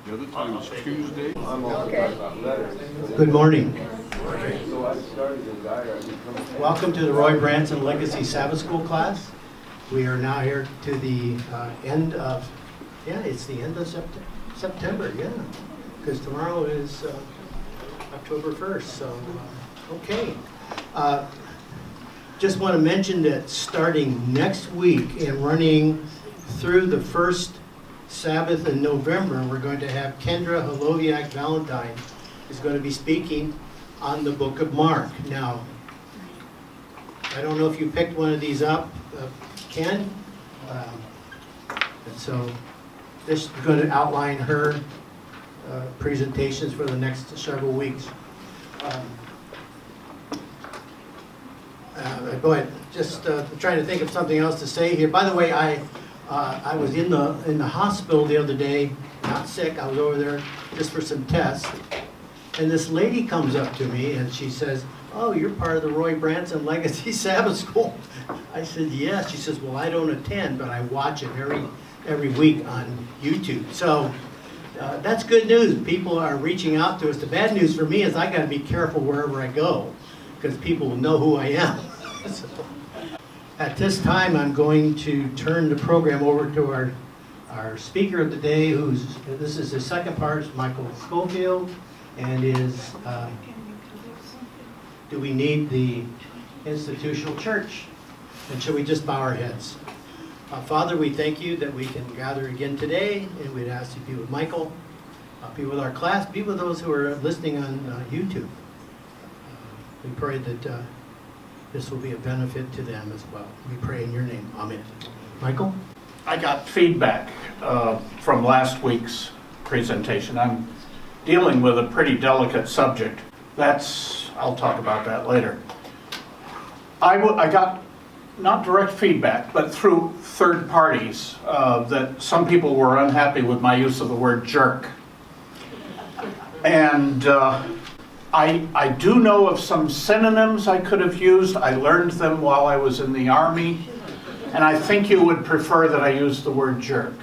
The other time is Tuesday. Good morning. Welcome to the Roy Branson Legacy Sabbath School class. We are now here to the end of, it's the end of September, because tomorrow is October 1st, so okay. Just want to mention that starting next week and running through the first Sabbath in November, we're going to have Kendra Holoviak Valentine is going to be speaking on the book of Mark. Now, I don't know if you picked one of these up, Ken. And so this is going to outline her presentations for the next several weeks. Go ahead. Just trying to think of something else to say here. By the way, I was in the hospital the other day, not sick. I was over there just for some tests, and this lady comes up to me and she says, "Oh, you're part of the Roy Branson Legacy Sabbath School." I said, "Yes." She says, "Well, I don't attend, but I watch it every week on YouTube." So that's good news. People are reaching out to us. The bad news for me is I got to be careful wherever I go, because people will know who I am. So, at this time, I'm going to turn the program over to our speaker of the day, this is the second part, is Michael Scofield, and is, do we need the institutional church? And shall we just bow our heads? Father, we thank you that we can gather again today, and we'd ask you to be with Michael, be with our class, be with those who are listening on YouTube. We pray that this will be a benefit to them as well. We pray in your name. Amen. Michael? I got feedback from last week's presentation. I'm dealing with a pretty delicate subject. I'll talk about that later. I got not direct feedback, but through third parties, that some people were unhappy with my use of the word jerk. And I do know of some synonyms I could have used. I learned them while I was in the Army, and I think you would prefer that I use the word jerk.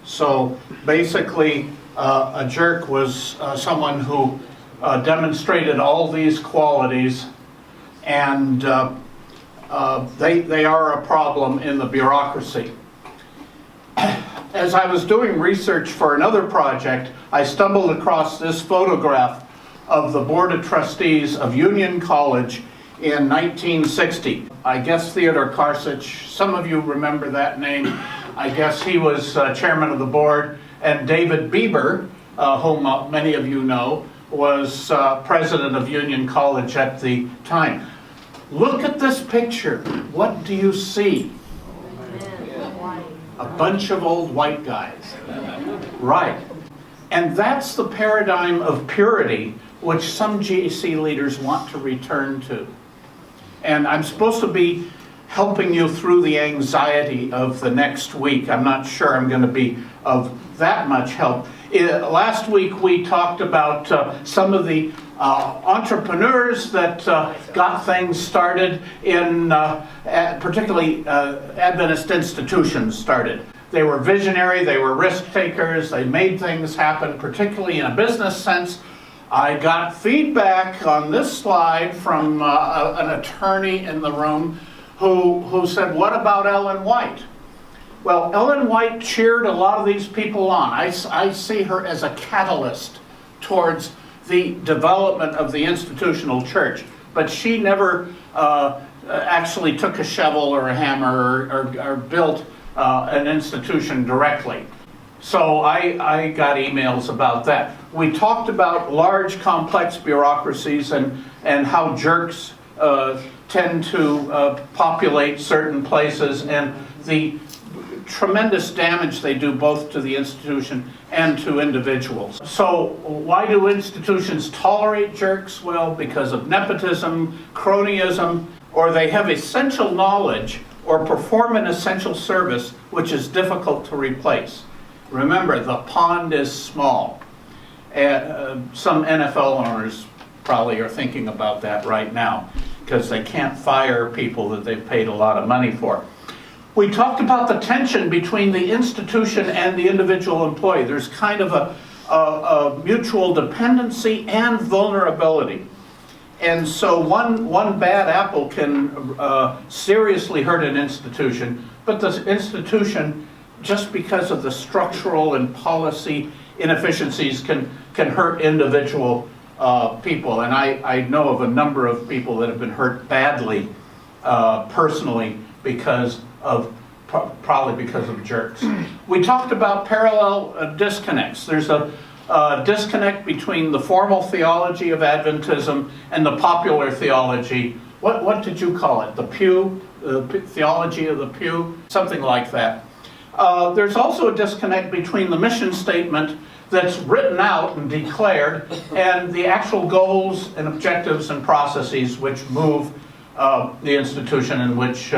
So basically, a jerk was someone who demonstrated all these qualities, and they are a problem in the bureaucracy. As I was doing research for another project, I stumbled across this photograph of the Board of Trustees of Union College in 1960. I guess Theodore Karsich, some of you remember that name. I guess he was chairman of the board, and David Bieber, whom many of you know, was president of Union College at the time. Look at this picture. What do you see? A bunch of old white guys. Right. And that's the paradigm of purity which some GAC leaders want to return to. And I'm supposed to be helping you through the anxiety of the next week. I'm not sure I'm going to be of that much help. Last week we talked about some of the entrepreneurs that got things started in particularly Adventist institutions started. They were visionary, they were risk takers, they made things happen, particularly in a business sense. I got feedback on this slide from an attorney in the room who said, "What about Ellen White?" Well, Ellen White cheered a lot of these people on. I see her as a catalyst towards the development of the institutional church, but she never actually took a shovel or a hammer or built an institution directly. So I got emails about that. We talked about large, complex bureaucracies and how jerks tend to populate certain places, and the tremendous damage they do both to the institution and to individuals. So why do institutions tolerate jerks? Well, because of nepotism, cronyism, or they have essential knowledge or perform an essential service which is difficult to replace. Remember, the pond is small. Some NFL owners probably are thinking about that right now because they can't fire people that they've paid a lot of money for. We talked about the tension between the institution and the individual employee. There's kind of a mutual dependency and vulnerability. And so one bad apple can seriously hurt an institution, but the institution, just because of the structural and policy inefficiencies, can hurt individual people. And I know of a number of people that have been hurt badly personally probably because of jerks. We talked about parallel disconnects. There's a disconnect between the formal theology of Adventism and the popular theology. What did you call it? The pew? Theology of the pew? Something like that. There's also a disconnect between the mission statement that's written out and declared and the actual goals and objectives and processes which move the institution and which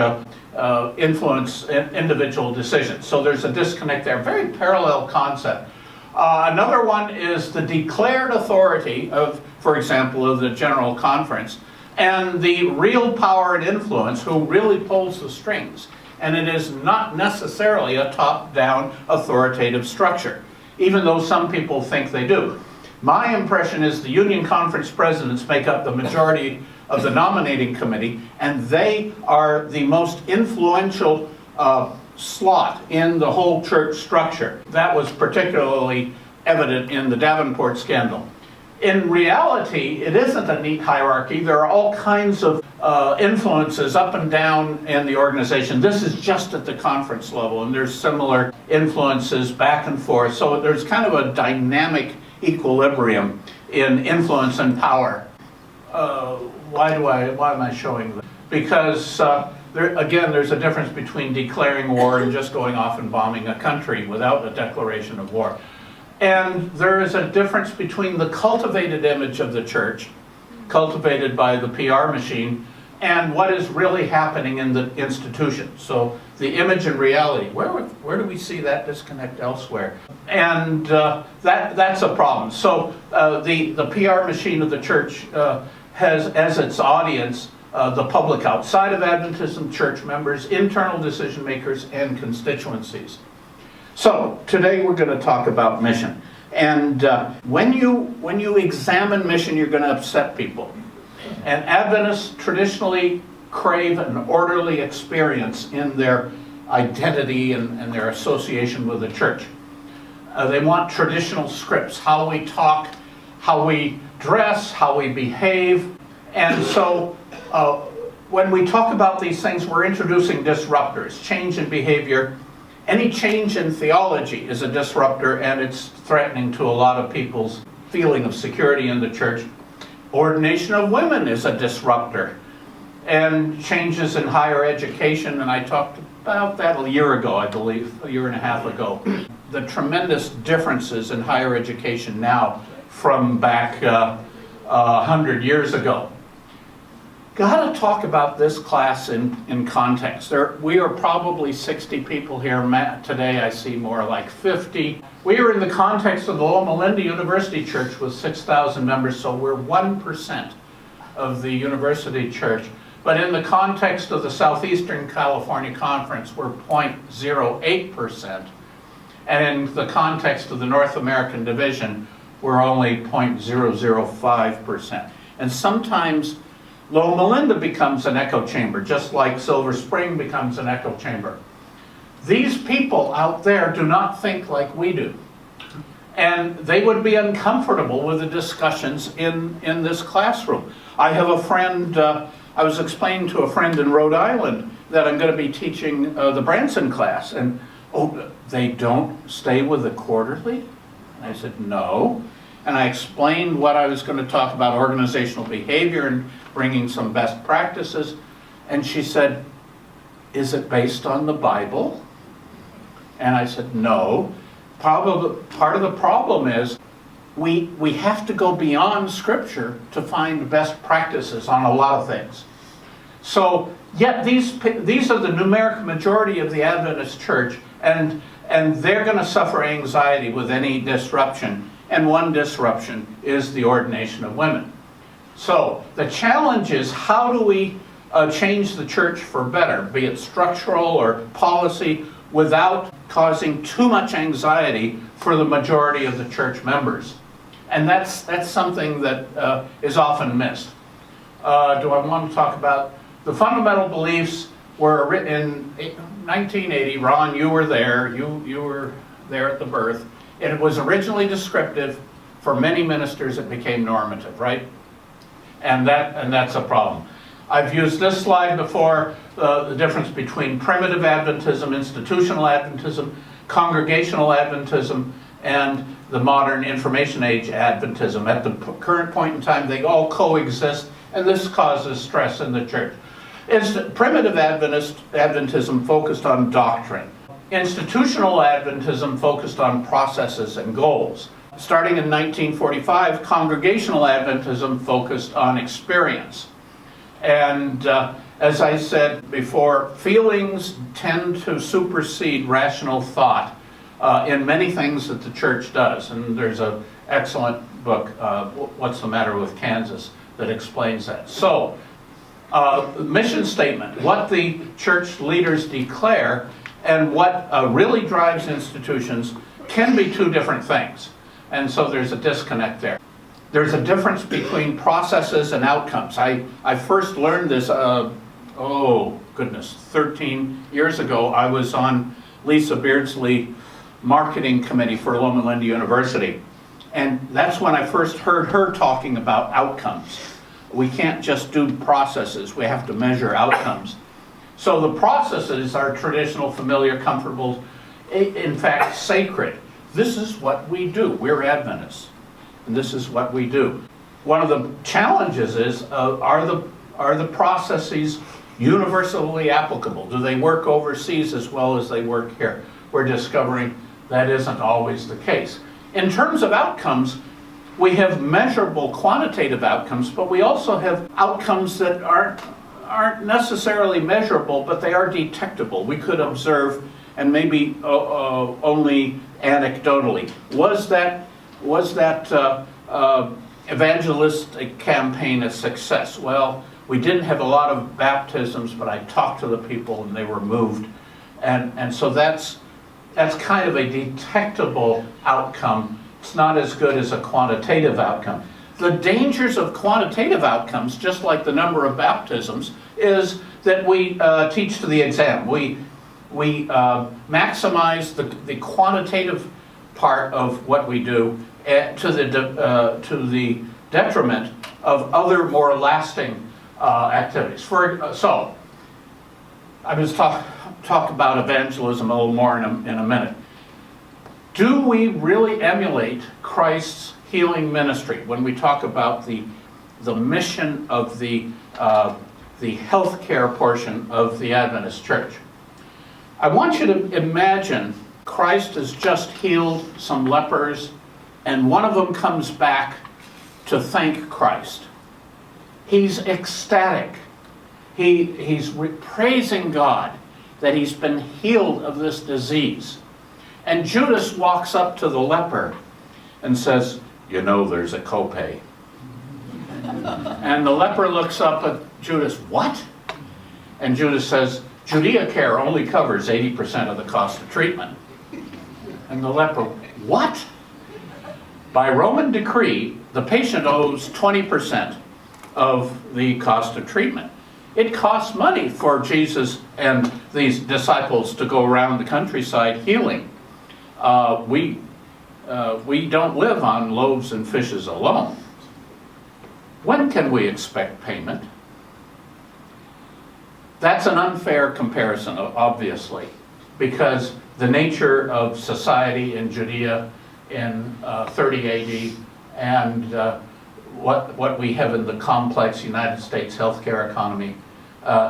influence individual decisions. So there's a disconnect there. Very parallel concept. Another one is the declared authority of, for example, of the General Conference, and the real power and influence, who really pulls the strings. And it is not necessarily a top-down authoritative structure, even though some people think they do. My impression is the Union Conference presidents make up the majority of the nominating committee, and they are the most influential slot in the whole church structure. That was particularly evident in the Davenport scandal. In reality, it isn't a neat hierarchy. There are all kinds of influences up and down in the organization. This is just at the conference level, and there's similar influences back and forth. So there's kind of a dynamic equilibrium in influence and power. Why am I showing this? Because there's a difference between declaring war and just going off and bombing a country without a declaration of war. And there is a difference between the cultivated image of the church, cultivated by the PR machine, and what is really happening in the institution. So the image and reality, where do we see that disconnect elsewhere? And that's a problem. So the PR machine of the church has as its audience the public outside of Adventism, church members, internal decision makers, and constituencies. So today we're going to talk about mission. And when you examine mission, you're going to upset people. And Adventists traditionally crave an orderly experience in their identity and their association with the church. They want traditional scripts, how we talk, how we dress, how we behave. And so when we talk about these things, we're introducing disruptors, change in behavior. Any change in theology is a disruptor, and it's threatening to a lot of people's feeling of security in the church. Ordination of women is a disruptor. And changes in higher education, and I talked about that a year ago, I believe, a year and a half ago. The tremendous differences in higher education now from back 100 years ago. Got to talk about this class in context. We are probably 60 people here. Today I see more like 50. We are in the context of the Loma University Church with 6,000 members, so we're 1% of the university church. But in the context of the Southeastern California Conference, we're 0.08%. And in the context of the North American Division, we're only 0.005%. And sometimes Loma becomes an echo chamber, just like Silver Spring becomes an echo chamber. These people out there do not think like we do. And they would be uncomfortable with the discussions in this classroom. I have a friend, I was explaining to a friend in Rhode Island that I'm going to be teaching the Branson class. And, they don't stay with the quarterly? And I said, no. And I explained what I was going to talk about, organizational behavior and bringing some best practices. And she said, is it based on the Bible? And I said, no. Part of the problem is we have to go beyond Scripture to find best practices on a lot of things. So, yet these are the numeric majority of the Adventist church, and they're going to suffer anxiety with any disruption. And one disruption is the ordination of women. So the challenge is, how do we change the church for better, be it structural or policy, without causing too much anxiety for the majority of the church members. And that's something that is often missed. Do I want to talk about the fundamental beliefs? Were written in 1980. Ron, you were there. You were there at the birth. It was originally descriptive. For many ministers, it became normative, right? And that's a problem. I've used this slide before, the difference between primitive Adventism, institutional Adventism, congregational Adventism, and the modern information age Adventism. At the current point in time, they all coexist, and this causes stress in the church. Primitive Adventism focused on doctrine. Institutional Adventism focused on processes and goals. Starting in 1945, Congregational Adventism focused on experience. And as I said before, feelings tend to supersede rational thought in many things that the church does. And there's an excellent book, What's the Matter with Kansas, that explains that. So, mission statement, what the church leaders declare and what really drives institutions can be two different things. And so there's a disconnect there. There's a difference between processes and outcomes. I first learned this, 13 years ago. I was on Lisa Beardsley marketing committee for Loma University. And that's when I first heard her talking about outcomes. We can't just do processes, we have to measure outcomes. So the processes are traditional, familiar, comfortable, in fact, sacred. This is what we do. We're Adventists, and this is what we do. One of the challenges is, are the processes universally applicable? Do they work overseas as well as they work here? We're discovering that isn't always the case. In terms of outcomes, we have measurable quantitative outcomes, but we also have outcomes that aren't necessarily measurable, but they are detectable. We could observe, and maybe only anecdotally. Was that evangelistic campaign a success? Well, we didn't have a lot of baptisms, but I talked to the people and they were moved. And so that's kind of a detectable outcome. It's not as good as a quantitative outcome. The dangers of quantitative outcomes, just like the number of baptisms, is that we teach to the exam. We maximize the quantitative part of what we do to the detriment of other more lasting activities. So, I was talk about evangelism a little more in a minute. Do we really emulate Christ's healing ministry when we talk about the mission of the healthcare portion of the Adventist Church? I want you to imagine Christ has just healed some lepers, and one of them comes back to thank Christ. He's ecstatic. He's praising God that he's been healed of this disease. And Judas walks up to the leper and says, "You know there's a copay." And the leper looks up at Judas, "What?" And Judas says, "Judea Care only covers 80% of the cost of treatment." And the leper, "What?" By Roman decree, the patient owes 20% of the cost of treatment. It costs money for Jesus and these disciples to go around the countryside healing. We don't live on loaves and fishes alone. When can we expect payment? That's an unfair comparison, obviously, because the nature of society in Judea in 30 AD and what we have in the complex United States healthcare economy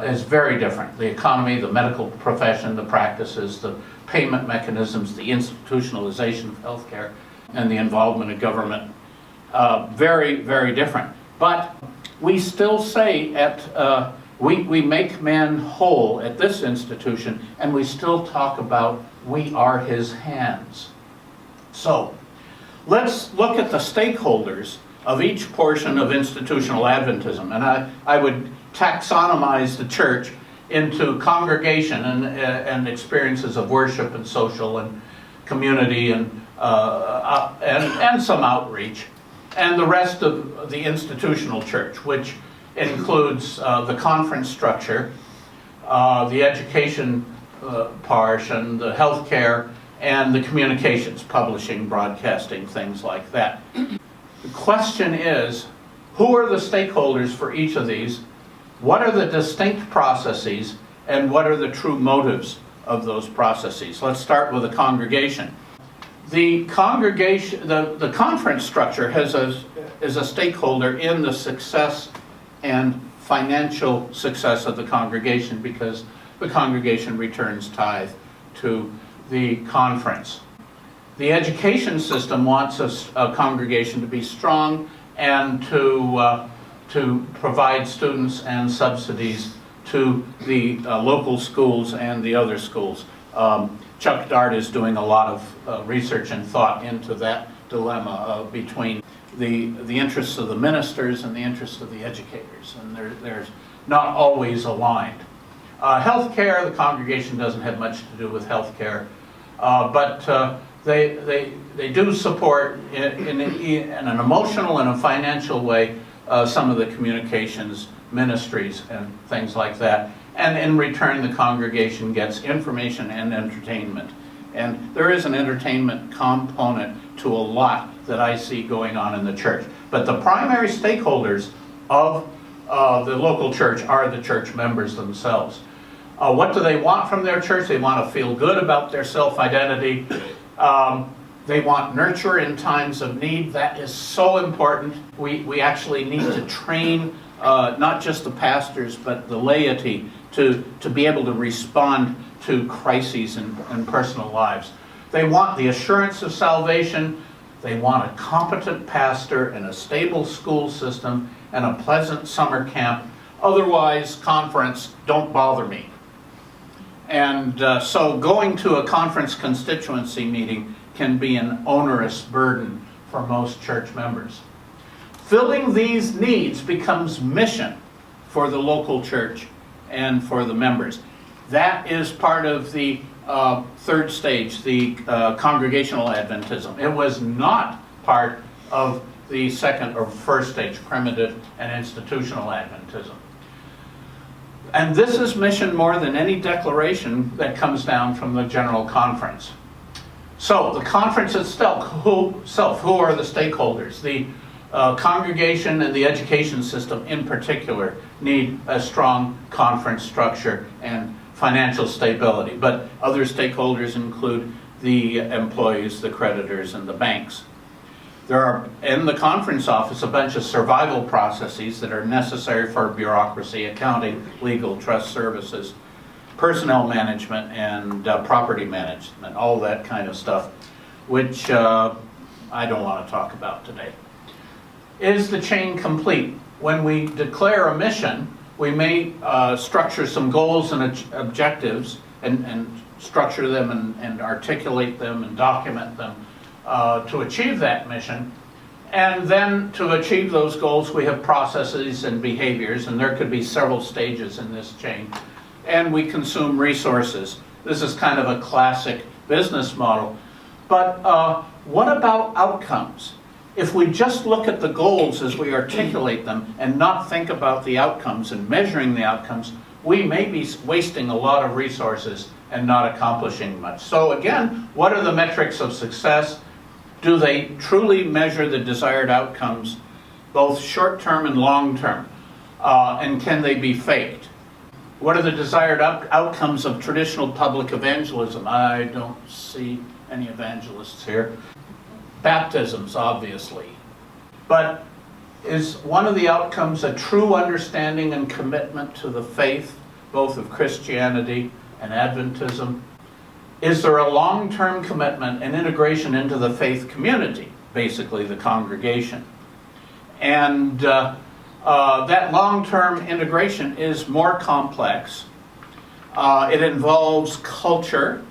is very different. The economy, the medical profession, the practices, the payment mechanisms, the institutionalization of healthcare, and the involvement of government, very, very different. But we still say we make man whole at this institution, and we still talk about we are his hands. So let's look at the stakeholders of each portion of institutional Adventism. And I would taxonomize the church into congregation and experiences of worship and social and community and some outreach, and the rest of the institutional church, which includes the conference structure, the education portion, the healthcare, and the communications, publishing, broadcasting, things like that. The question is, who are the stakeholders for each of these? What are the distinct processes, and what are the true motives of those processes? Let's start with the congregation. The congregation, the conference structure is a stakeholder in the success and financial success of the congregation, because the congregation returns tithe to the conference. The education system wants a congregation to be strong and to provide students and subsidies to the local schools and the other schools. Chuck Dart is doing a lot of research and thought into that dilemma between the interests of the ministers and the interests of the educators, and there's not always aligned. Healthcare, the congregation doesn't have much to do with healthcare, but they do support in an emotional and a financial way some of the communications ministries and things like that. And in return, the congregation gets information and entertainment. And there is an entertainment component to a lot that I see going on in the church. But the primary stakeholders of the local church are the church members themselves. What do they want from their church? They want to feel good about their self-identity. They want nurture in times of need. That is so important. We actually need to train not just the pastors, but the laity to be able to respond to crises in personal lives. They want the assurance of salvation. They want a competent pastor and a stable school system and a pleasant summer camp. Otherwise, conference, don't bother me. And so going to a conference constituency meeting can be an onerous burden for most church members. Filling these needs becomes mission for the local church and for the members. That is part of the third stage, the congregational Adventism. It was not part of the second or first stage, primitive and institutional Adventism. And this is mission more than any declaration that comes down from the General Conference. So the conference itself, who are the stakeholders? The congregation and the education system in particular need a strong conference structure and financial stability. But other stakeholders include the employees, the creditors, and the banks. There are, in the conference office, a bunch of survival processes that are necessary for bureaucracy, accounting, legal, trust services, personnel management, and property management, all that kind of stuff, which I don't want to talk about today. Is the chain complete? When we declare a mission, we may structure some goals and objectives and structure them and articulate them and document them to achieve that mission. And then to achieve those goals, we have processes and behaviors, and there could be several stages in this chain. And we consume resources. This is kind of a classic business model. But what about outcomes? If we just look at the goals as we articulate them and not think about the outcomes and measuring the outcomes, we may be wasting a lot of resources and not accomplishing much. So again, what are the metrics of success? Do they truly measure the desired outcomes, both short-term and long-term? And can they be faked? What are the desired outcomes of traditional public evangelism? I don't see any evangelists here. Baptisms, obviously. But is one of the outcomes a true understanding and commitment to the faith, both of Christianity and Adventism? Is there a long-term commitment and integration into the faith community, basically the congregation? And that long-term integration is more complex. It involves culture,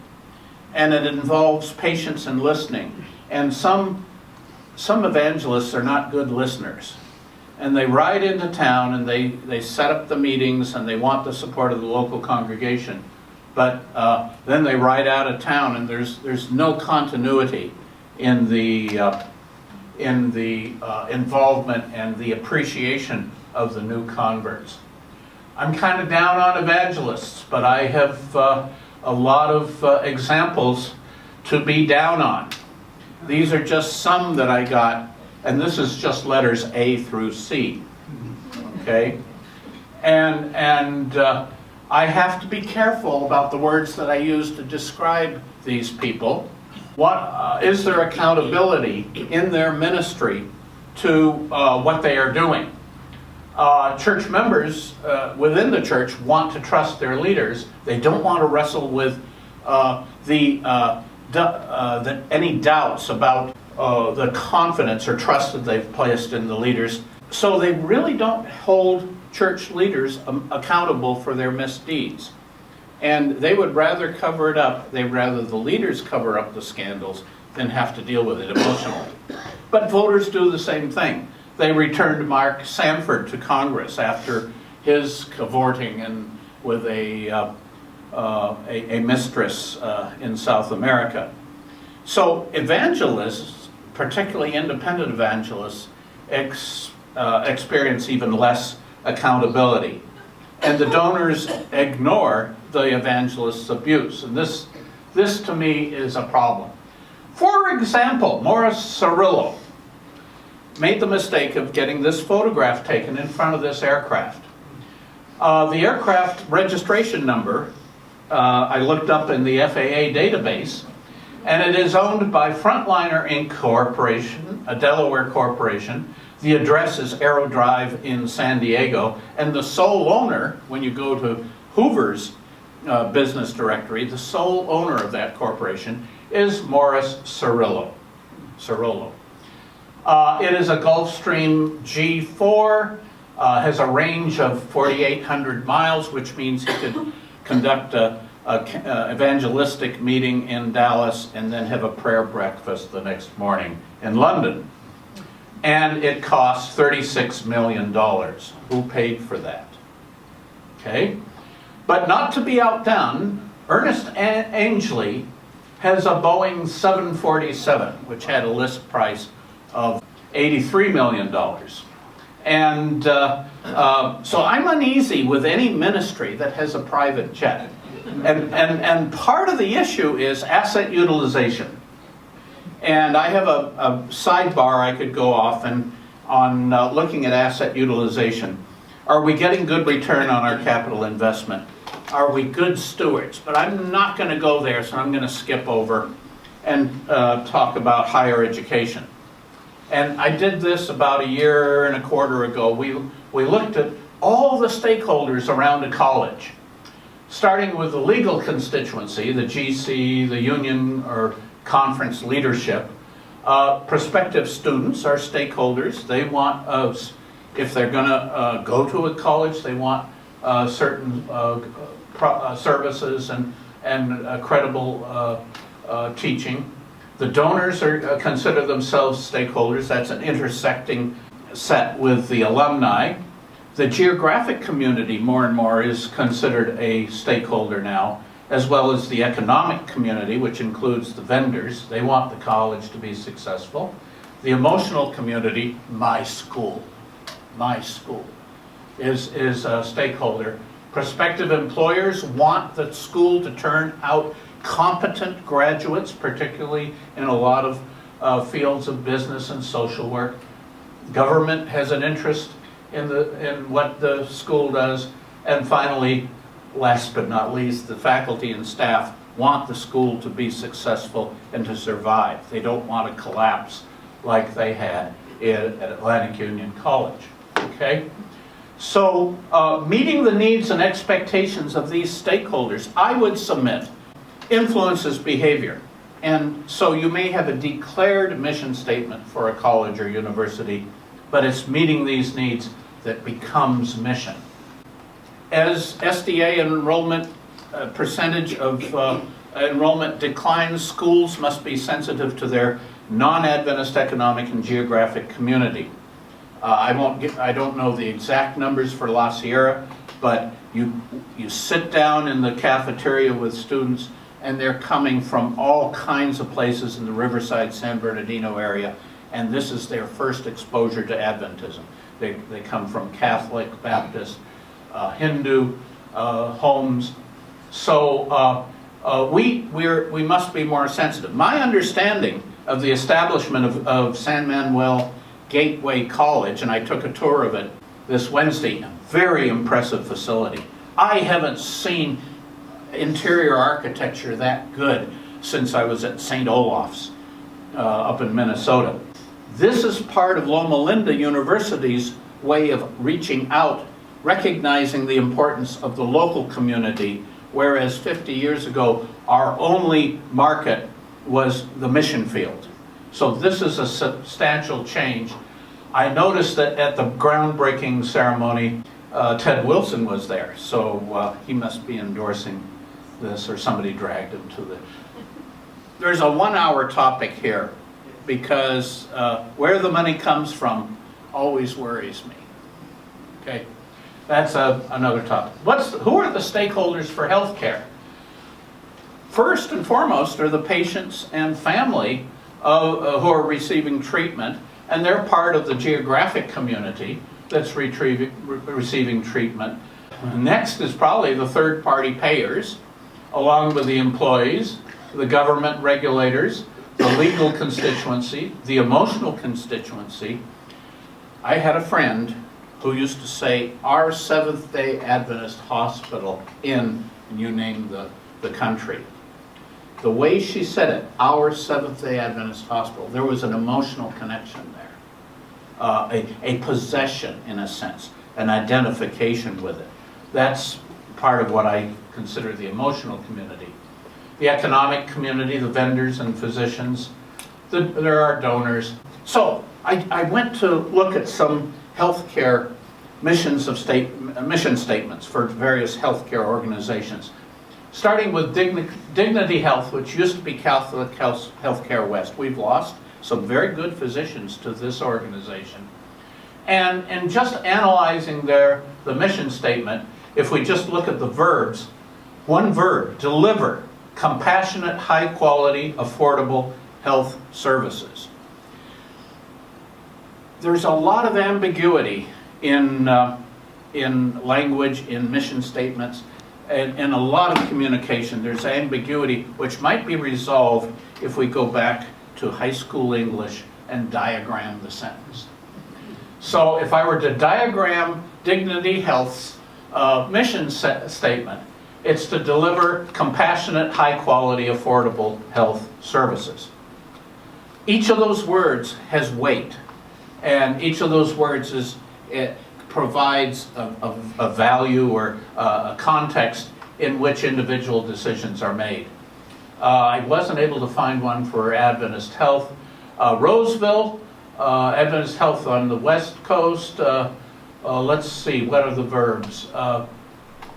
and it involves patience and listening. And some evangelists are not good listeners. and they ride into town and they set up the meetings and they want the support of the local congregation. But then they ride out of town and there's no continuity in the involvement and the appreciation of the new converts. I'm kind of down on evangelists, but I have a lot of examples to be down on. These are just some that I got, and this is just letters A through C. Okay? And I have to be careful about the words that I use to describe these people. What is there accountability in their ministry to what they are doing? Church members within the church want to trust their leaders. They don't want to wrestle with any doubts about the confidence or trust that they've placed in the leaders. So they really don't hold church leaders accountable for their misdeeds. And they would rather cover it up, they'd rather the leaders cover up the scandals than have to deal with it emotionally. But voters do the same thing. They returned Mark Sanford to Congress after his cavorting and with a mistress in South America. So evangelists, particularly independent evangelists, experience even less accountability. And the donors ignore the evangelist's abuse. And this to me is a problem. For example, Morris Cirillo made the mistake of getting this photograph taken in front of this aircraft. The aircraft registration number, I looked up in the FAA database, and it is owned by Frontliner Inc. Corporation, a Delaware corporation. The address is Aero Drive in San Diego, and the sole owner, when you go to Hoover's business directory, the sole owner of that corporation is Morris Cirillo. It is a Gulfstream G4, has a range of 4,800 miles, which means he could conduct a evangelistic meeting in Dallas and then have a prayer breakfast the next morning in London. And it costs $36 million. Who paid for that? Okay? But not to be outdone, Ernest Angley has a Boeing 747, which had a list price of $83 million. And so I'm uneasy with any ministry that has a private jet. And part of the issue is asset utilization. And I have a sidebar I could go off on looking at asset utilization. Are we getting good return on our capital investment? Are we good stewards? But I'm not going to go there, so I'm going to skip over and talk about higher education. And I did this about a year and a quarter ago. We looked at all the stakeholders around a college, starting with the legal constituency, the GC, the union or conference leadership. Prospective students are stakeholders. They want us, if they're going to go to a college, they want certain services and credible teaching. The donors consider themselves stakeholders. That's an intersecting set with the alumni. The geographic community more and more is considered a stakeholder now, as well as the economic community, which includes the vendors. They want the college to be successful. The emotional community, my school, is a stakeholder. Prospective employers want the school to turn out competent graduates, particularly in a lot of fields of business and social work. Government has an interest in what the school does. And finally, last but not least, the faculty and staff want the school to be successful and to survive. They don't want to collapse like they had at Atlantic Union College. Okay? So meeting the needs and expectations of these stakeholders, I would submit, influences behavior. And so you may have a declared mission statement for a college or university, but it's meeting these needs that becomes mission. As SDA enrollment percentage of enrollment declines, schools must be sensitive to their non-Adventist economic and geographic community. I don't know the exact numbers for La Sierra, but you sit down in the cafeteria with students, and they're coming from all kinds of places in the Riverside, San Bernardino area, and this is their first exposure to Adventism. They come from Catholic, Baptist, Hindu homes. So we must be more sensitive. My understanding of the establishment of San Manuel Gateway College, and I took a tour of it this Wednesday, a very impressive facility. I haven't seen interior architecture that good since I was at St. Olaf's up in Minnesota. This is part of Loma Linda University's way of reaching out, recognizing the importance of the local community, whereas 50 years ago, our only market was the mission field. So this is a substantial change. I noticed that at the groundbreaking ceremony, Ted Wilson was there, so he must be endorsing this, or somebody dragged him to the... There's a 1-hour topic here, because where the money comes from always worries me. Okay, that's another topic. Who are the stakeholders for healthcare? First and foremost are the patients and family who are receiving treatment, and they're part of the geographic community that's receiving treatment. Next is probably the third-party payers, along with the employees, the government regulators, the legal constituency, the emotional constituency. I had a friend who used to say, our Seventh-day Adventist hospital and you name the country. The way she said it, our Seventh-day Adventist hospital, there was an emotional connection there. A possession, in a sense, an identification with it. That's part of what I consider the emotional community. The economic community, the vendors and physicians, there are donors. So I went to look at some healthcare mission statements for various healthcare organizations, starting with Dignity Health, which used to be Catholic Healthcare West. We've lost some very good physicians to this organization. And just analyzing the mission statement, if we just look at the verbs, one verb, deliver compassionate, high-quality, affordable health services. There's a lot of ambiguity in language, in mission statements, and a lot of communication. There's ambiguity which might be resolved if we go back to high school English and diagram the sentence. So if I were to diagram Dignity Health's mission statement, it's to deliver compassionate, high-quality, affordable health services. Each of those words has weight, and each of those words provides a value or a context in which individual decisions are made. I wasn't able to find one for Adventist Health. Roseville, Adventist Health on the West Coast. Let's see, what are the verbs?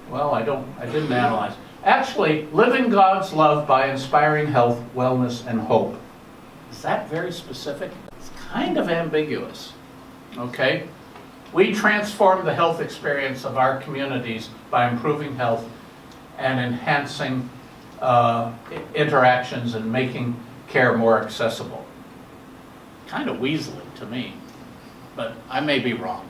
Well, I didn't analyze. Actually, living God's love by inspiring health, wellness, and hope. Is that very specific? It's kind of ambiguous, okay? We transform the health experience of our communities by improving health and enhancing interactions and making care more accessible. Kind of weaselly to me, but I may be wrong.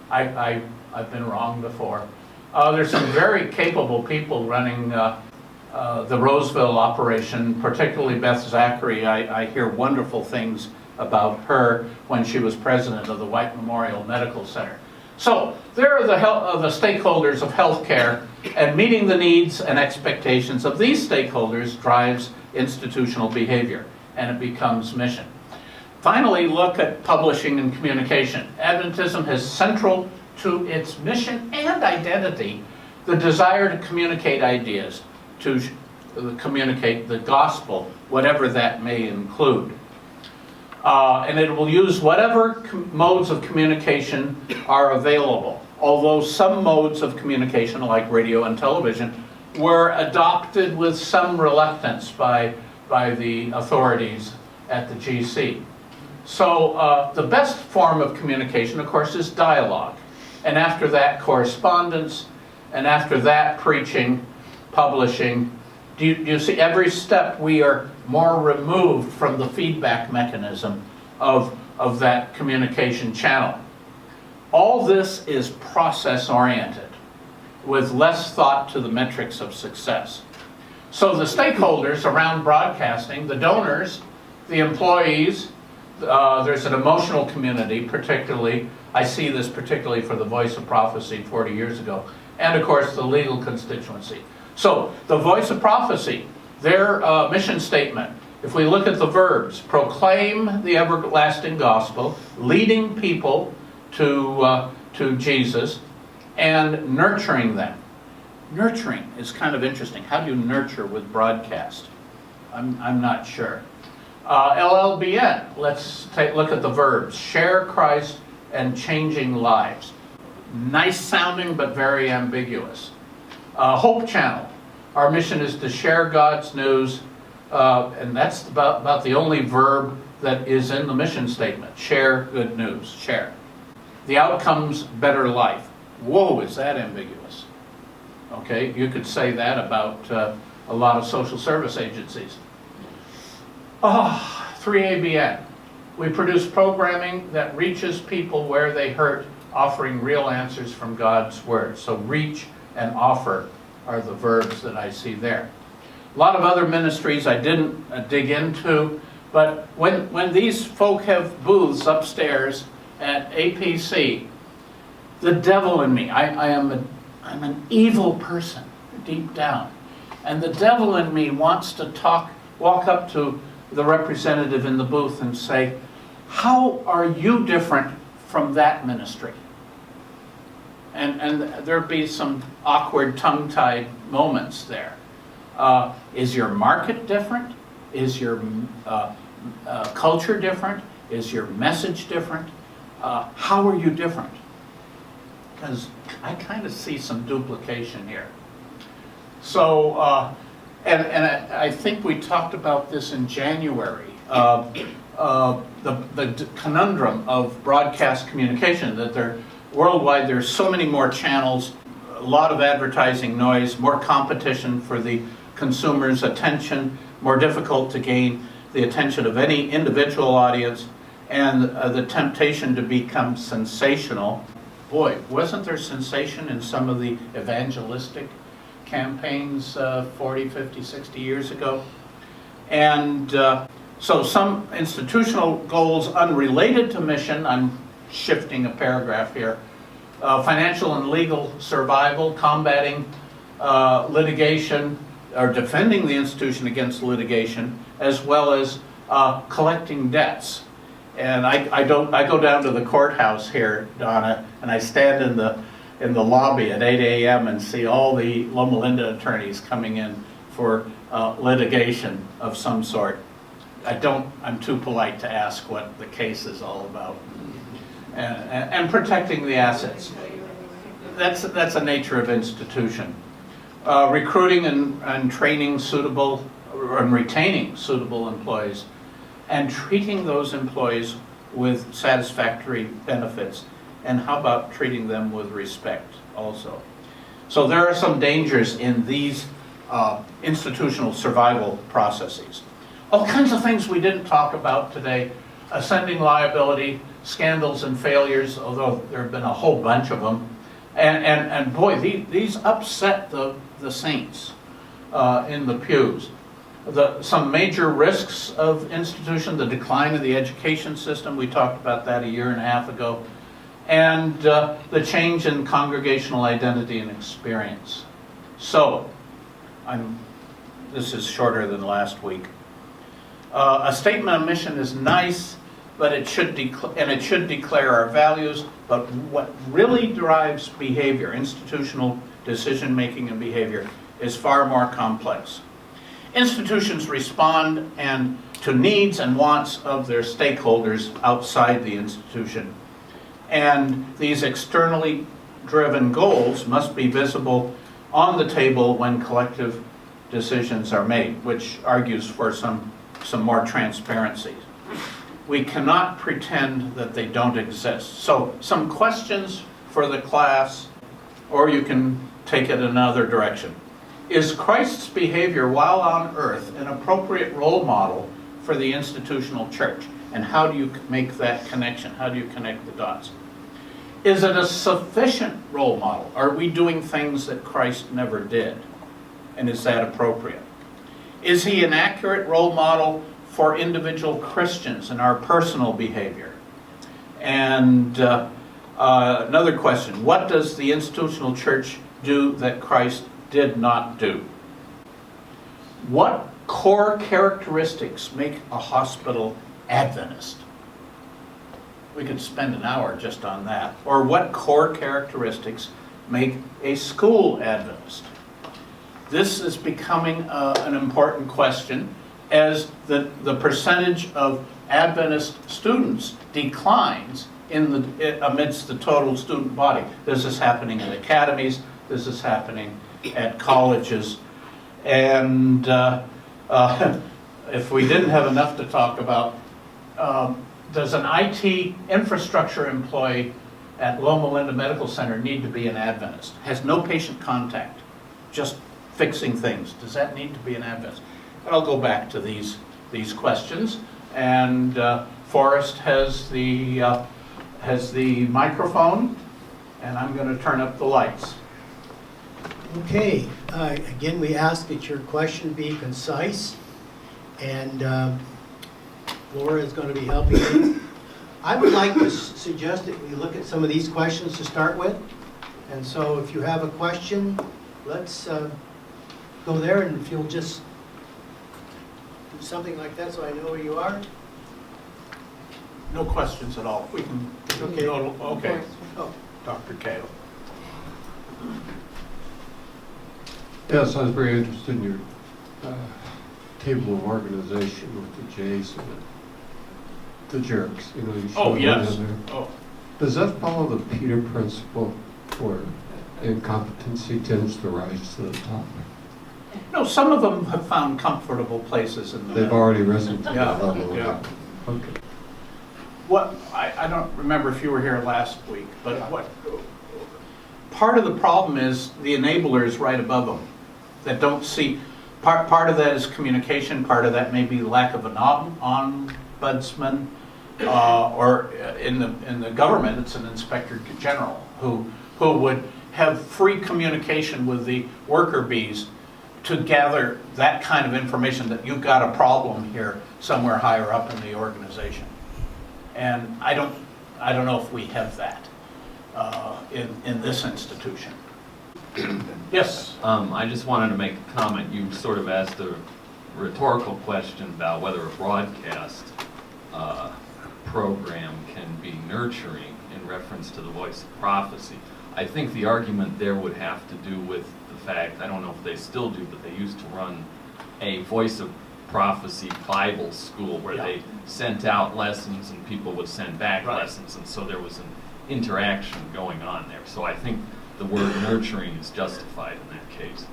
I've been wrong before. There's some very capable people running the Roseville operation, particularly Beth Zachary. I hear wonderful things about her when she was president of the White Memorial Medical Center. So there are the stakeholders of healthcare, and meeting the needs and expectations of these stakeholders drives institutional behavior, and it becomes mission. Finally, look at publishing and communication. Adventism has central to its mission and identity the desire to communicate ideas, to communicate the gospel, whatever that may include. And it will use whatever modes of communication are available, although some modes of communication, like radio and television, were adopted with some reluctance by the authorities at the GC. So the best form of communication, of course, is dialogue. And after that, correspondence. And after that, preaching, publishing. Do you see, every step we are more removed from the feedback mechanism of that communication channel. All this is process-oriented, with less thought to the metrics of success. So the stakeholders around broadcasting, the donors, the employees, there's an emotional community, particularly, I see this particularly for the Voice of Prophecy 40 years ago, and of course the legal constituency. So the Voice of Prophecy, their mission statement, if we look at the verbs, proclaim the everlasting gospel, leading people to Jesus, and nurturing them. Nurturing is kind of interesting. How do you nurture with broadcast? I'm not sure. LLBN, let's look at the verbs. Share Christ and changing lives. Nice sounding, but very ambiguous. Hope Channel, our mission is to share God's news, and that's about the only verb that is in the mission statement. Share good news, share. The outcomes, better life. Whoa, is that ambiguous? Okay, you could say that about a lot of social service agencies. 3ABN. We produce programming that reaches people where they hurt, offering real answers from God's Word. So reach and offer are the verbs that I see there. A lot of other ministries I didn't dig into, but when these folk have booths upstairs at APC, the devil in me, I'm an evil person deep down, and the devil in me wants to walk up to the representative in the booth and say, how are you different from that ministry? And there'd be some awkward tongue-tied moments there. Is your market different? Is your culture different? Is your message different? How are you different? Because I kind of see some duplication here. So, and I think we talked about this in January, the conundrum of broadcast communication, that worldwide there's so many more channels, a lot of advertising noise, more competition for the consumer's attention, more difficult to gain the attention of any individual audience, and the temptation to become sensational. Boy, wasn't there sensation in some of the evangelistic campaigns 40, 50, 60 years ago? And so some institutional goals unrelated to mission, I'm shifting a paragraph here, financial and legal survival, combating litigation, or defending the institution against litigation, as well as collecting debts. And I go down to the courthouse here, Donna, and I stand in the lobby at 8 a.m. and see all the Loma Linda attorneys coming in for litigation of some sort. I'm too polite to ask what the case is all about. And protecting the assets. That's the nature of institution. Recruiting and training suitable, and retaining suitable employees, and treating those employees with satisfactory benefits. And how about treating them with respect also? So there are some dangers in these institutional survival processes. All kinds of things we didn't talk about today. Ascending liability, scandals and failures, although there have been a whole bunch of them. And boy, these upset the saints in the pews. Some major risks of institution, the decline of the education system, we talked about that a year and a half ago, and the change in congregational identity and experience. So, this is shorter than last week. A statement of mission is nice, but it should declare our values, but what really drives behavior, institutional decision-making and behavior, is far more complex. Institutions respond to needs and wants of their stakeholders outside the institution. And these externally driven goals must be visible on the table when collective decisions are made, which argues for some more transparency. we cannot pretend that they don't exist. So some questions for the class, or you can take it another direction. Is Christ's behavior while on earth an appropriate role model for the institutional church? And how do you make that connection? How do you connect the dots? Is it a sufficient role model? Are we doing things that Christ never did? And is that appropriate? Is he an accurate role model for individual Christians in our personal behavior? And another question, what does the institutional church do that Christ did not do? What core characteristics make a hospital Adventist? We could spend an hour just on that. Or what core characteristics make a school Adventist? This is becoming an important question as the percentage of Adventist students declines amidst the total student body. This is happening in academies, this is happening at colleges, and if we didn't have enough to talk about, does an IT infrastructure employee at Loma Medical Center need to be an Adventist? Has no patient contact, just fixing things. Does that need to be an Adventist? And I'll go back to these questions. And Forrest has the microphone, and I'm going to turn up the lights. Okay, again, we ask that your question be concise, and Laura is going to be helping you. I would like to suggest that we look at some of these questions to start with. And so if you have a question, let's go there, and if you'll just do something like that so I know where you are. No questions at all. We can. Okay. Okay. Oh. Dr. Cato. Yes, I was very interested in your table of organization with the J's and the jerks. You know, you Oh, showed yes. one in there. Oh. Does that follow the Peter principle where incompetency tends to rise to the top? No, some of them have found comfortable places in the They've middle. already risen to Yeah, that level. yeah. Okay. What, I don't remember if you were here last week, but part of the problem is the enablers right above them that don't see. Part of that is communication, part of that may be lack of an ombudsman, or in the government, it's an inspector general who would have free communication with the worker bees to gather that kind of information that you've got a problem here somewhere higher up in the organization. And I don't know if we have that in this institution. Yes? I just wanted to make a comment. You sort of asked a rhetorical question about whether a broadcast program can be nurturing in reference to the voice of prophecy. I think the argument there would have to do with the fact, I don't know if they still do, but they used to run a voice of prophecy Bible school where they sent out lessons and people would send back lessons, and so there was an interaction going on there. So I think the word nurturing is justified in that case.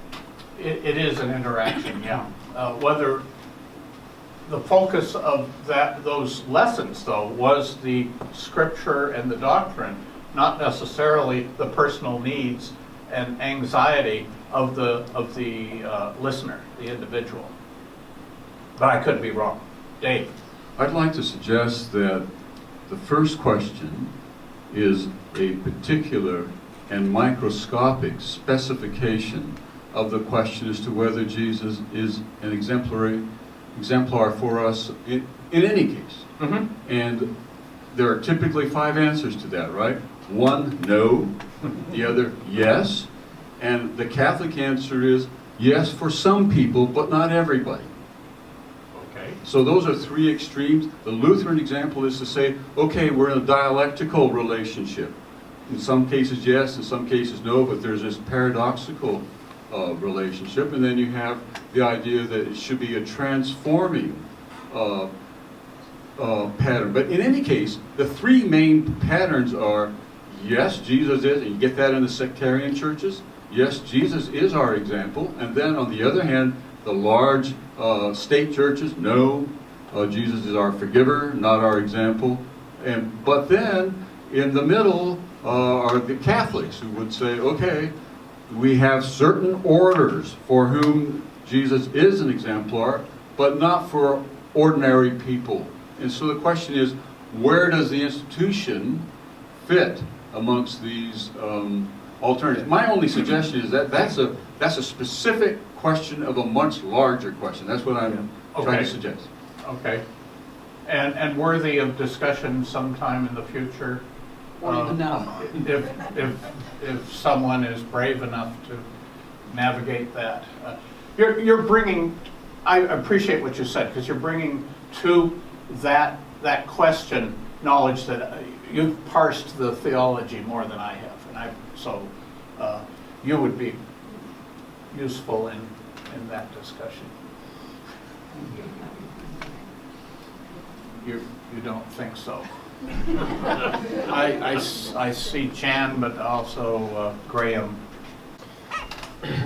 It is an interaction, yeah. Whether the focus of those lessons, though, was the scripture and the doctrine, not necessarily the personal needs and anxiety of the listener, the individual. But I could be wrong. Dave? I'd like to suggest that the first question is a particular and microscopic specification of the question as to whether Jesus is an exemplar for us in any case. Mm-hmm. And there are typically 5 answers to that, right? 1, no. The other, yes. And the Catholic answer is yes for some people, but not everybody. Okay. So those are 3 extremes. The Lutheran example is to say, okay, we're in a dialectical relationship. In some cases, yes, in some cases, no, but there's this paradoxical relationship. And then you have the idea that it should be a transforming pattern. But in any case, the 3 main patterns are, yes, Jesus is, and you get that in the sectarian churches. Yes, Jesus is our example. And then on the other hand, the large state churches, no. Jesus is our forgiver, not our example. But then in the middle are the Catholics who would say, okay, we have certain orders for whom Jesus is an exemplar, but not for ordinary people. And so the question is, where does the institution fit amongst these alternatives? My only suggestion is that that's a specific question of a much larger question. That's what I'm trying to suggest. Okay. And worthy of discussion sometime in the future? Or even now. If someone is brave enough to navigate that. You're bringing, I appreciate what you said, because you're bringing to that question knowledge that you've parsed the theology more than I have, and so you would be useful in that discussion. You don't think so? I see Jan, but also Graham.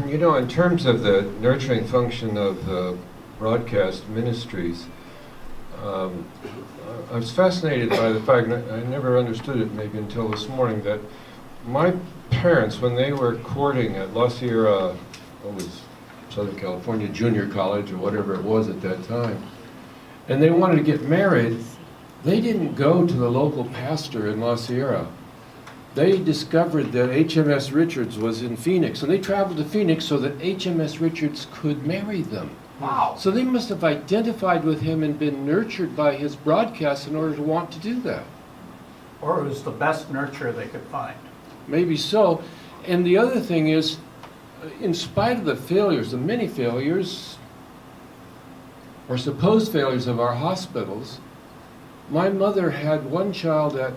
You know, in terms of the nurturing function of the broadcast ministries, I was fascinated by the fact, and I never understood it maybe until this morning, that my parents, when they were courting at La Sierra, what was Southern California Junior College or whatever it was at that time, and they wanted to get married, they didn't go to the local pastor in La Sierra. They discovered that HMS Richards was in Phoenix, and they traveled to Phoenix so that HMS Richards could marry them. Wow. So they must have identified with him and been nurtured by his broadcasts in order to want to do that. Or it was the best nurture they could find. Maybe so. And the other thing is, in spite of the failures, the many failures, or supposed failures of our hospitals, my mother had one child at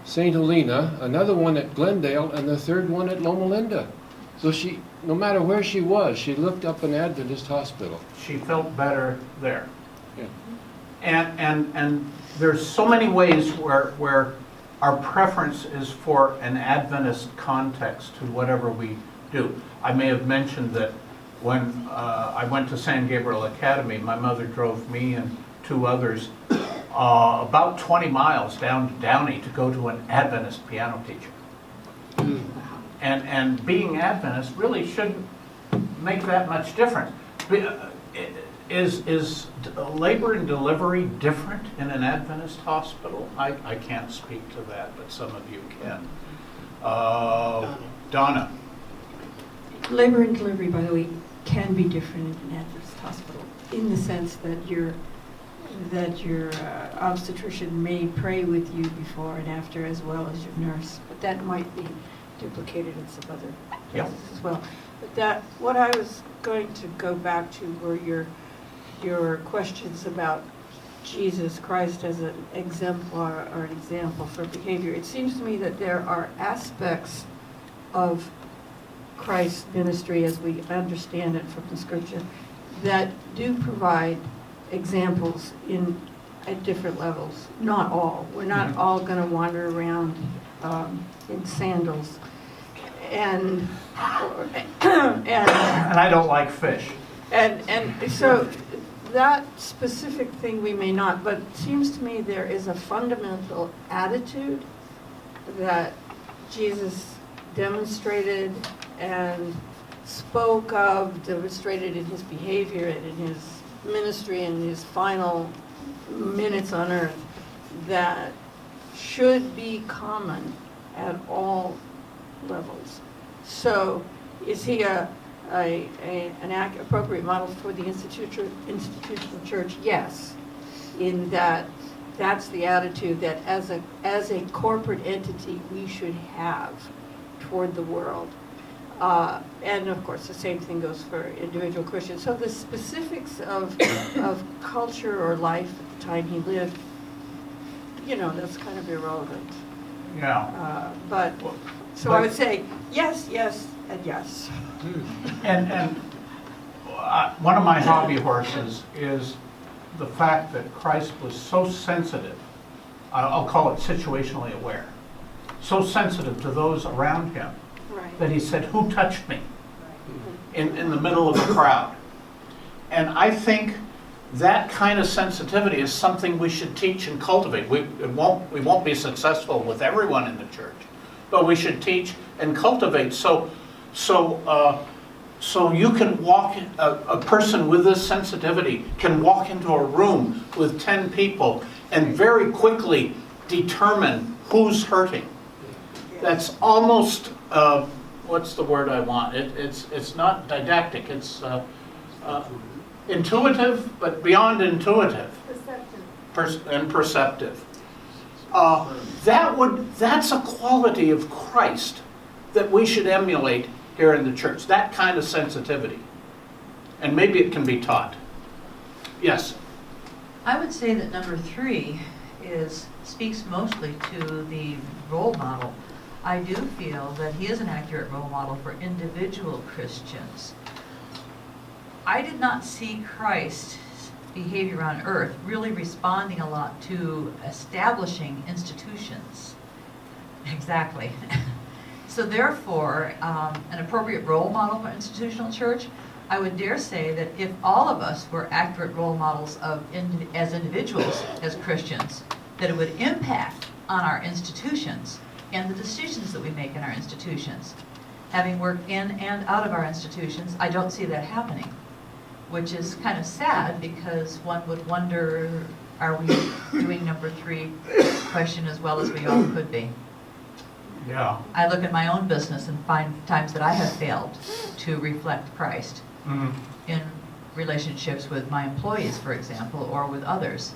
St. Helena, another one at Glendale, and the third one at Loma Linda. So she, no matter where she was, she looked up an Adventist hospital. She felt better there. Yeah. And there's so many ways where our preference is for an Adventist context to whatever we do. I may have mentioned that when I went to San Gabriel Academy, my mother drove me and two others about 20 miles down to Downey to go to an Adventist piano teacher. And being Adventist really shouldn't make that much difference. Is labor and delivery different in an Adventist hospital? I can't speak to that, but some of you can. Donna. Labor and delivery, by the way, can be different in an Adventist hospital, in the sense that your obstetrician may pray with you before and after, as well as your nurse, but that might be duplicated in some other places as well. But what I was going to go back to were your questions about Jesus Christ as an exemplar or an example for behavior. It seems to me that there are aspects of Christ's ministry, as we understand it from the scripture, that do provide examples at different levels. Not all. We're not all going to wander around in sandals. And I don't like fish. And so that specific thing we may not, but it seems to me there is a fundamental attitude that Jesus demonstrated and spoke of, demonstrated in his behavior and in his ministry and his final minutes on earth, that should be common at all levels. So is he an appropriate model for the institutional church? Yes, in that that's the attitude that as a corporate entity we should have toward the world. And of course the same thing goes for individual Christians. So the specifics of culture or life at the time he lived, that's kind of irrelevant. Yeah. So I would say yes, yes, and yes. And one of my hobby horses is the fact that Christ was so sensitive, I'll call it situationally aware, so sensitive to those around him, Right. that he said, "Who touched me?" in the middle of the crowd. And I think that kind of sensitivity is something we should teach and cultivate. We won't be successful with everyone in the church, but we should teach and cultivate. So you can walk, a person with this sensitivity can walk into a room with 10 people and very quickly determine who's hurting. That's almost, what's the word I want? It's not didactic, it's intuitive, but beyond intuitive. And perceptive. That's a quality of Christ that we should emulate here in the church, that kind of sensitivity. And maybe it can be taught. Yes? I would say that number 3 speaks mostly to the role model. I do feel that he is an accurate role model for individual Christians. I did not see Christ's behavior on earth really responding a lot to establishing institutions. Exactly. So therefore, an appropriate role model for institutional church, I would dare say that if all of us were accurate role models as individuals, as Christians, that it would impact on our institutions and the decisions that we make in our institutions. Having worked in and out of our institutions, I don't see that happening, which is kind of sad because one would wonder, are we doing number 3 question as well as we all could be? Yeah. I look at my own business and find times that I have failed to reflect Christ in relationships with my employees, for example, or with others.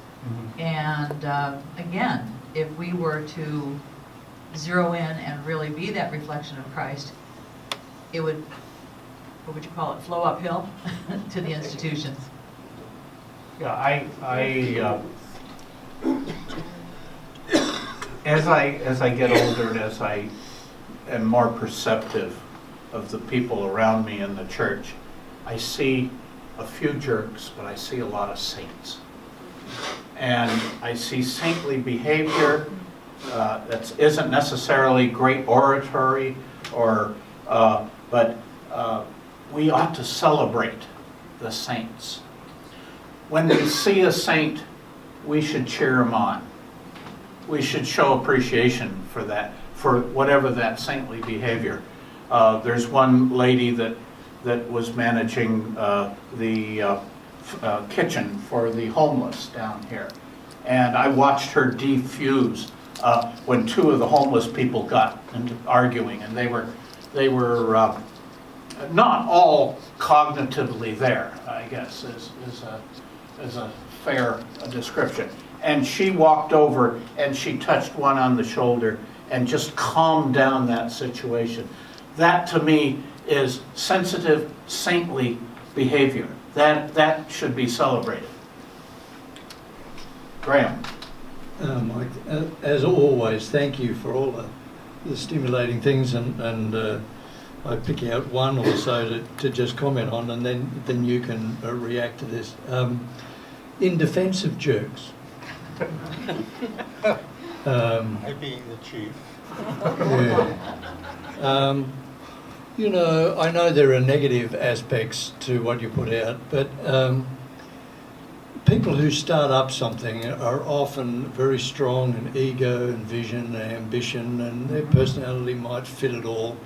And again, if we were to zero in and really be that reflection of Christ, it would, what would you call it, flow uphill to the institutions. Yeah, as I get older and as I am more perceptive of the people around me in the church, I see a few jerks, but I see a lot of saints. And I see saintly behavior that isn't necessarily great oratory, but we ought to celebrate the saints. When we see a saint, we should cheer him on. We should show appreciation for that, for whatever that saintly behavior. There's one lady that was managing the kitchen for the homeless down here, and I watched her defuse when 2 of the homeless people got into arguing, and they were not all cognitively there, I guess is a fair description. And she walked over and she touched one on the shoulder and just calmed down that situation. That to me is sensitive, saintly behavior. That should be celebrated. Graham. Mike, as always, thank you for all the stimulating things, and I pick out one or so to just comment on, and then you can react to this. In defence of jerks, I being the chief. yeah. I know there are negative aspects to what you put out, but people who start up something are often very strong in ego and vision and ambition, and their personality might fit it all.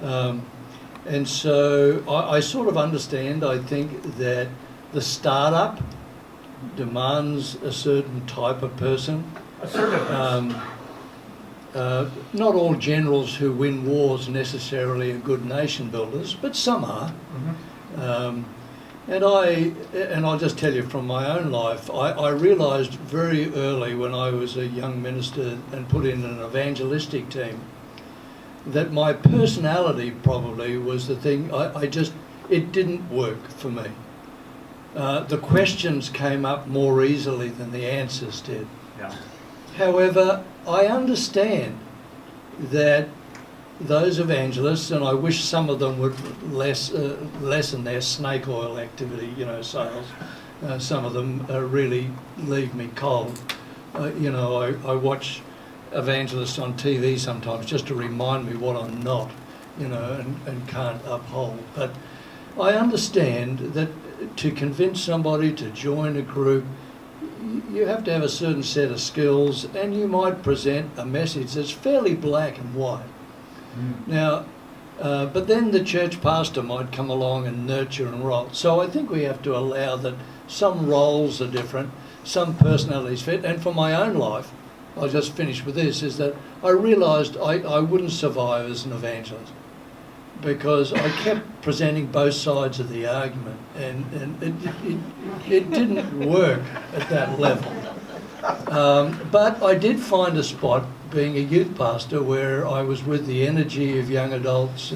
And so I sort of understand, I think, that the startup demands a certain type of person. Not all generals who win wars necessarily are good nation builders, but some are. And I'll just tell you from my own life, I realised very early when I was a young minister and put in an evangelistic team that my personality probably was the thing. It didn't work for me. The questions came up more easily than the answers did. Yeah. However, I understand that those evangelists, and I wish some of them would lessen their snake oil activity, sales. Some of them really leave me cold. I watch evangelists on TV sometimes just to remind me what I'm not, and can't uphold. But I understand that to convince somebody to join a group, you have to have a certain set of skills, and you might present a message that's fairly black and white. Now, but then the church pastor might come along and nurture and roll. So I think we have to allow that some roles are different, some personalities fit. And for my own life, I'll just finish with this, is that I realised I wouldn't survive as an evangelist because I kept presenting both sides of the argument, and it didn't work at that level. But I did find a spot being a youth pastor where I was with the energy of young adults,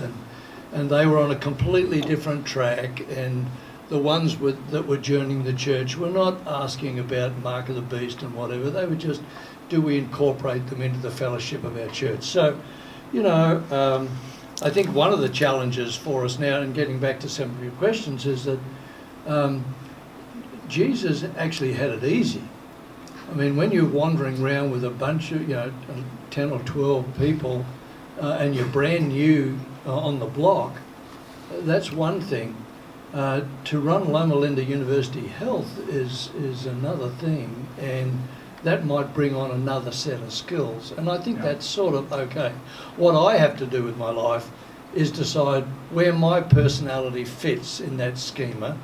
and they were on a completely different track, and the ones that were joining the church were not asking about Mark of the Beast and whatever. They were just, do we incorporate them into the fellowship of our church? So, I think one of the challenges for us now, and getting back to some of your questions, is that Jesus actually had it easy. I mean, when you're wandering around with a bunch of, 10 or 12 people, and you're brand new on the block, that's one thing. To run Loma University Health is another thing, and that might bring on another set of skills. And I think that's sort of okay. What I have to do with my life is decide where my personality fits in that schema,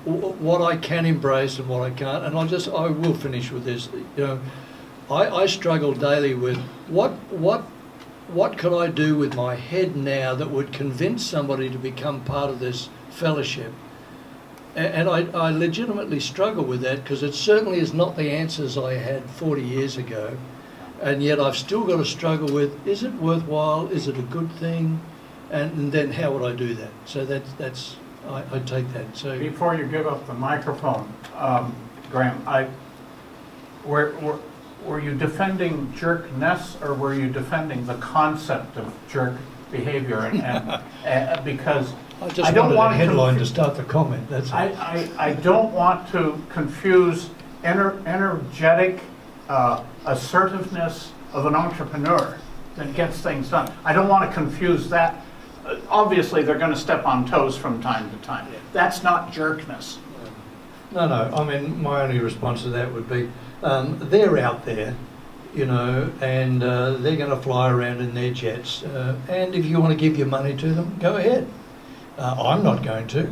what I can embrace and what I can't. And I will finish with this. I struggle daily with what could I do with my head now that would convince somebody to become part of this fellowship? And I legitimately struggle with that, because it certainly is not the answers I had 40 years ago. And yet I've still got to struggle with, is it worthwhile? Is it a good thing? And then how would I do that? So I take that. So Before you give up the microphone, Graham, were you defending jerkness, or were you defending the concept of jerk behavior? And because I just wanted a headline to start the comment. That's all. I don't want to confuse energetic assertiveness of an entrepreneur that gets things done. I don't want to confuse that. Obviously, they're going to step on toes from time to time. That's not jerkness. No. I mean, my only response to that would be, they're out there, and they're going to fly around in their jets. And if you want to give your money to them, go ahead. I'm not going to.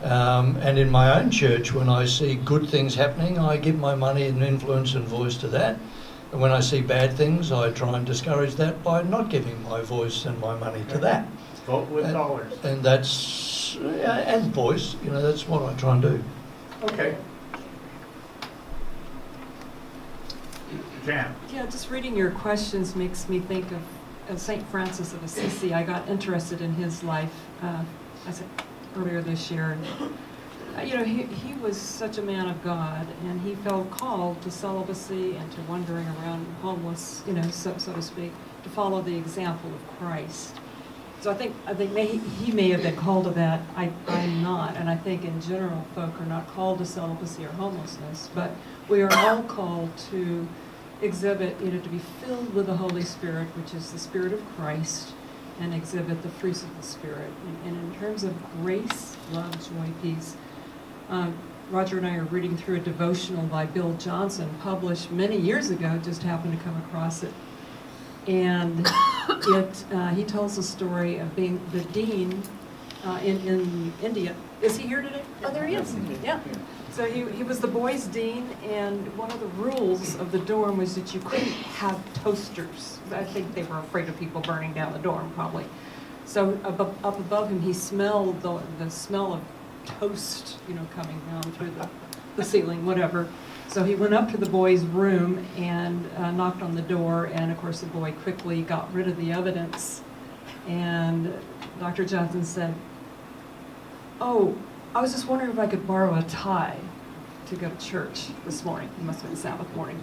And in my own church, when I see good things happening, I give my money and influence and voice to that. And when I see bad things, I try and discourage that by not giving my voice and my money to that. Vote with dollars. And that's, and voice, that's what I try and do. Okay. Jan. Yeah, just reading your questions makes me think of St. Francis of Assisi. I got interested in his life earlier this year. He was such a man of God, and he felt called to celibacy and to wandering around homeless, so to speak, to follow the example of Christ. So I think he may have been called to that. I'm not, and I think in general folk are not called to celibacy or homelessness, but we are all called to exhibit, to be filled with the Holy Spirit, which is the Spirit of Christ, and exhibit the fruits of the Spirit. And in terms of grace, love, joy, peace, Roger and I are reading through a devotional by Bill Johnson, published many years ago, just happened to come across it. And he tells the story of being the dean in India. Is he here today? Oh, there he is. Yeah. So he was the boys' dean, and one of the rules of the dorm was that you couldn't have toasters. I think they were afraid of people burning down the dorm, probably. So up above him, he smelled the smell of toast, coming down through the ceiling, whatever. So he went up to the boy's room and knocked on the door, and of course the boy quickly got rid of the evidence. And Dr. Johnson said, "Oh, I was just wondering if I could borrow a tie to go to church this morning." It must have been Sabbath morning.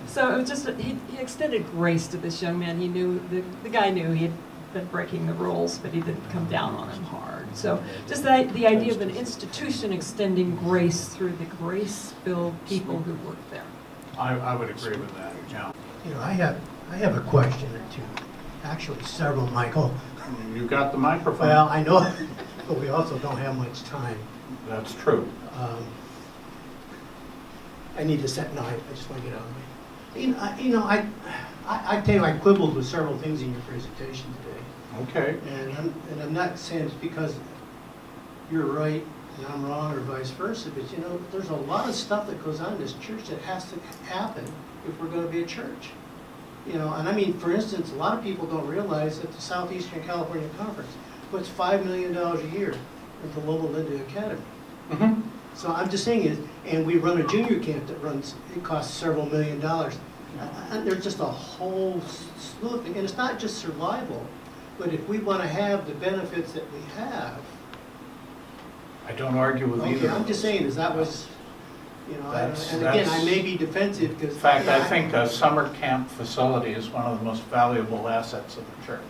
So it was just, he extended grace to this young man. He knew, the guy knew he had been breaking the rules, but he didn't come down on him hard. So just the idea of an institution extending grace through the grace-filled people who work there. I would agree with that, John. I have a question or two, actually several, Michael. You got the microphone. Well, I know, but we also don't have much time. That's true. I need to set, no, I just want to get out of the way. I tell you, I quibbled with several things in your presentation today. Okay. And I'm not saying it's because you're right and I'm wrong or vice versa, but there's a lot of stuff that goes on in this church that has to happen if we're going to be a church. And I mean, for instance, a lot of people don't realize that the Southeastern California Conference puts $5 million a year into Loma Linda Academy. Mm-hmm. So I'm just saying is, and we run a junior camp that it costs several $1 million. And there's just a whole slew of things, and it's not just survival, but if we want to have the benefits that we have. I don't argue with either. Okay, I'm just saying is that was, and again, I may be defensive because. In fact, I think a summer camp facility is one of the most valuable assets of the church.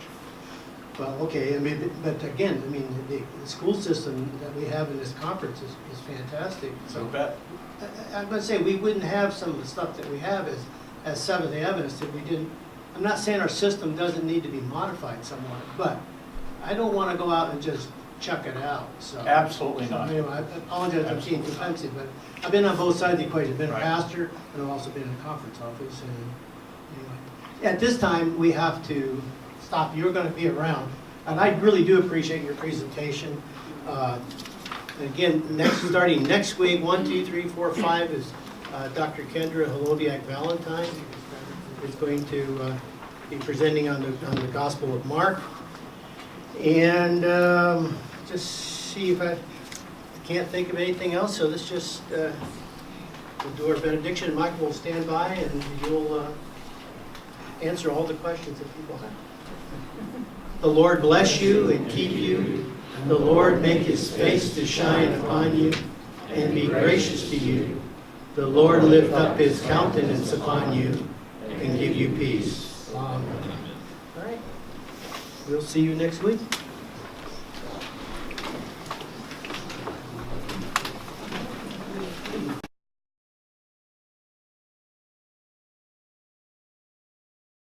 Well, okay, I mean, but again, I mean, the school system that we have in this conference is fantastic. So bet. I'm going to say we wouldn't have some of the stuff that we have as Seventh-day Adventists if we didn't. I'm not saying our system doesn't need to be modified somewhat, but I don't want to go out and just chuck it out. So Absolutely not. Anyway, I apologize if I'm being defensive, but I've been on both sides of the equation. I've been a pastor, and I've also been in the conference office. And anyway, at this time, we have to stop. You're going to be around, and I really do appreciate your presentation. And again, starting next week, 1, 2, 3, 4, 5 is Dr. Kendra Holobiak-Valentine is going to be presenting on the Gospel of Mark. And just see if I can't think of anything else, so let's just we'll do our benediction. Michael will stand by and you'll answer all the questions that people have. The Lord bless you and keep you. The Lord make his face to shine upon you and be gracious to you. The Lord lift up his countenance upon you and give you peace. All right. We'll see you next week.